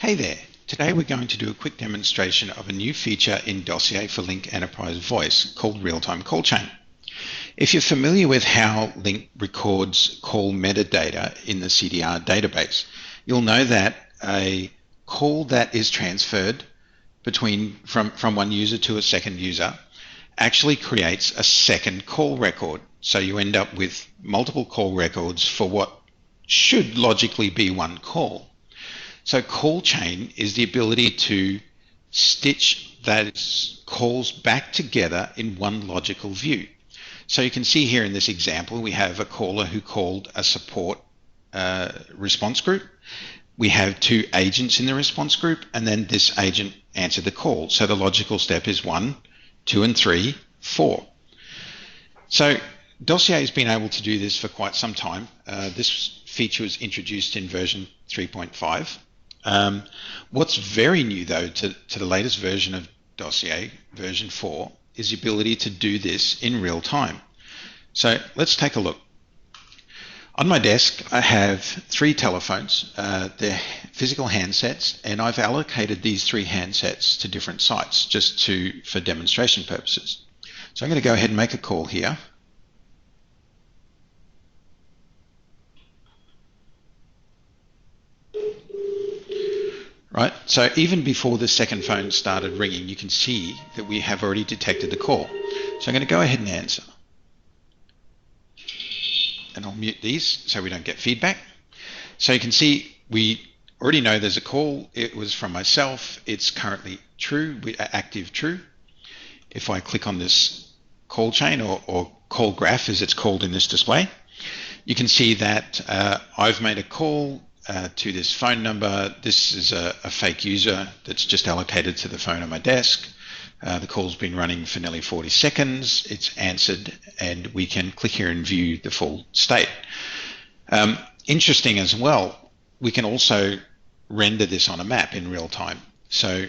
Hey there! Today we're going to do a quick demonstration of a new feature in Dossier for Lync Enterprise Voice called Real-Time Call Chain. If you're familiar with how Lync records call metadata in the CDR database, you'll know that a call that is transferred from one user to a second user actually creates a second call record. So you end up with multiple call records for what should logically be one call. So call chain is the ability to stitch those calls back together in one logical view. So you can see here in this example, we have a caller who called a support response group. We have two agents in the response group, and then this agent answered the call. So the logical step is 1, 2, and 3, 4. So Dossier has been able to do this for quite some time. This feature was introduced in version 3.5. What's very new though to the latest version of Dossier, version 4, is the ability to do this in real time. So let's take a look. On my desk I have 3 telephones. They're physical handsets, and I've allocated these 3 handsets to different sites just for demonstration purposes. So I'm going to go ahead and make a call here. Right, so even before the second phone started ringing, you can see that we have already detected the call. So I'm going to go ahead and answer. And I'll mute these so we don't get feedback. So you can see we already know there's a call. It was from myself. It's currently true, active true. If I click on this call chain or call graph as it's called in this display, you can see that I've made a call to this phone number. This is a fake user that's just allocated to the phone on my desk. The call's been running for nearly 40 seconds. It's answered, and we can click here and view the full state. Interesting as well, we can also render this on a map in real time. So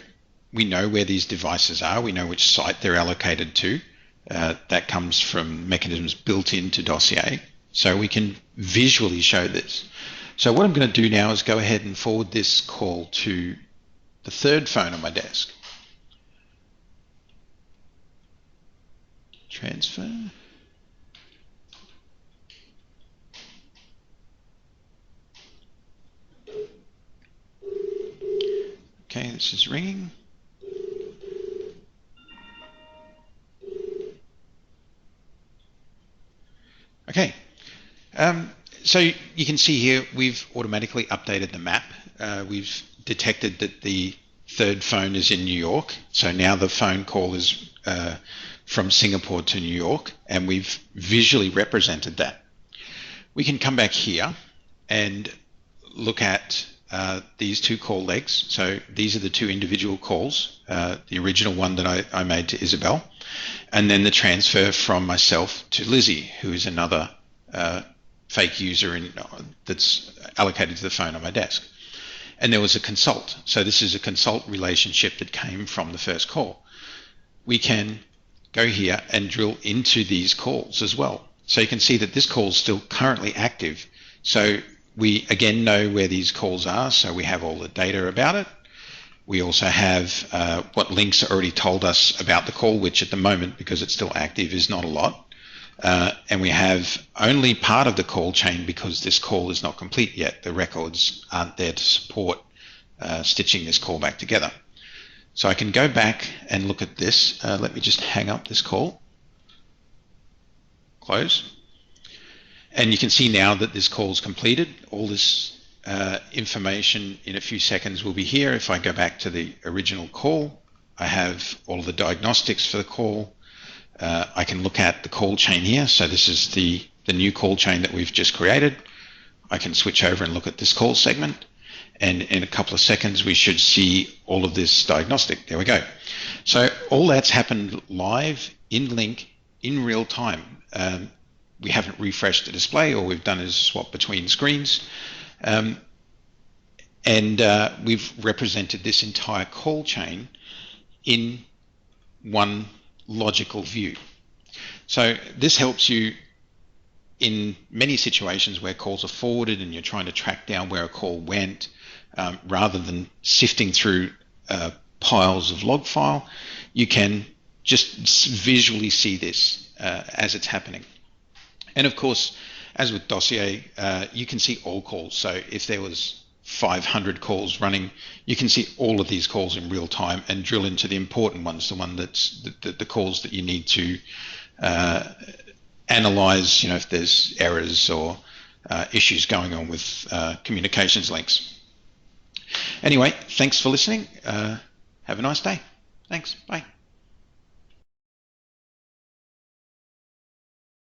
we know where these devices are. We know which site they're allocated to. That comes from mechanisms built into Dossier. So we can visually show this. So what I'm going to do now is go ahead and forward this call to the 3rd phone on my desk. Transfer. Okay, this is ringing. Okay. So you can see here we've automatically updated the map. We've detected that the 3rd phone is in New York. So now the phone call is from Singapore to New York, and we've visually represented that. We can come back here and look at these 2 call legs. So these are the 2 individual calls, the original one that I made to Isabel, and then the transfer from myself to Lizzie, who is another fake user that's allocated to the phone on my desk. And there was a consult. So this is a consult relationship that came from the first call. We can go here and drill into these calls as well. So you can see that this call is still currently active. So we again know where these calls are. So we have all the data about it. We also have what Lync's already told us about the call, which at the moment, because it's still active, is not a lot. And we have only part of the call chain because this call is not complete yet. The records aren't there to support stitching this call back together. So I can go back and look at this. Let me just hang up this call. Close. And you can see now that this call is completed. All this information in a few seconds will be here. If I go back to the original call, I have all of the diagnostics for the call. I can look at the call chain here. So this is the new call chain that we've just created. I can switch over and look at this call segment. And in a couple of seconds, we should see all of this diagnostic. There we go. So all that's happened live in Lync in real time. We haven't refreshed the display. All we've done is swap between screens. We've represented this entire call chain in one logical view. So this helps you in many situations where calls are forwarded and you're trying to track down where a call went. rather than sifting through piles of log file, you can just visually see this as it's happening. And of course, as with Dossier, you can see all calls. So if there was 500 calls running, you can see all of these calls in real time and drill into the important ones, the one that's the calls that you need to analyze, if there's errors or issues going on with communications links. Anyway, thanks for listening. Have a nice day. Thanks. Bye.